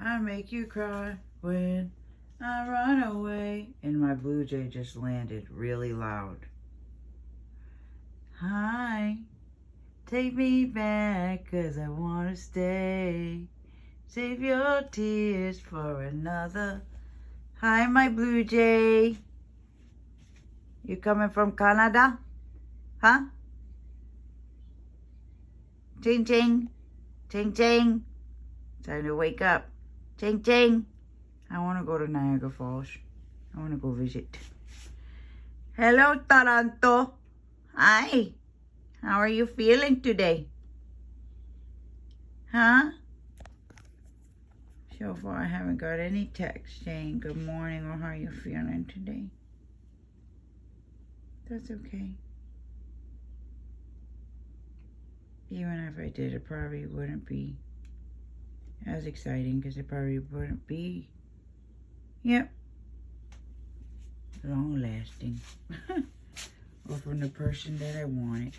I make you cry when I run away. And my blue jay just landed really loud. Hi, take me back 'cause I wanna stay. Save your tears for another. Hi, my blue jay. You coming from Canada? Huh? Ching ching. Ching ching. Time to wake up. Ching ching. I want to go to Niagara Falls. I want to go visit. Hello, Toronto. Hi. How are you feeling today? Huh? So far, I haven't got any text saying good morning or how you feeling today. That's okay. Even if I did, it probably wouldn't be as exciting because it probably wouldn't be, yep, long lasting. Or from the person that I wanted.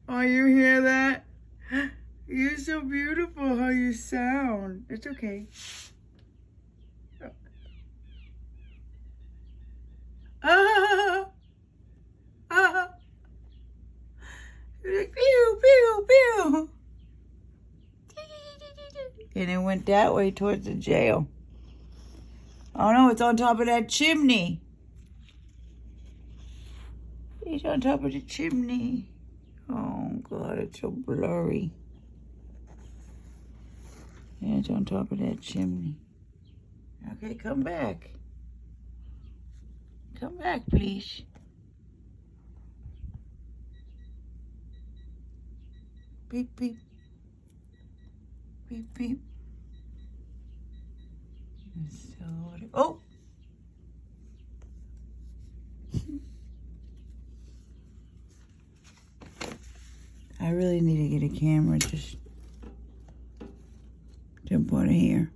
Oh, you hear that? You're so beautiful how you sound. It's okay. Ah! Ah! You're like, pew, pew, pew. And it went that way towards the jail. Oh no, it's on top of that chimney. It's on top of the chimney. Oh God, it's so blurry. Yeah, it's on top of that chimney. Okay, come back. Come back, please. Beep, beep. Beep, beep. So, oh! I really need to get a camera just to put it here.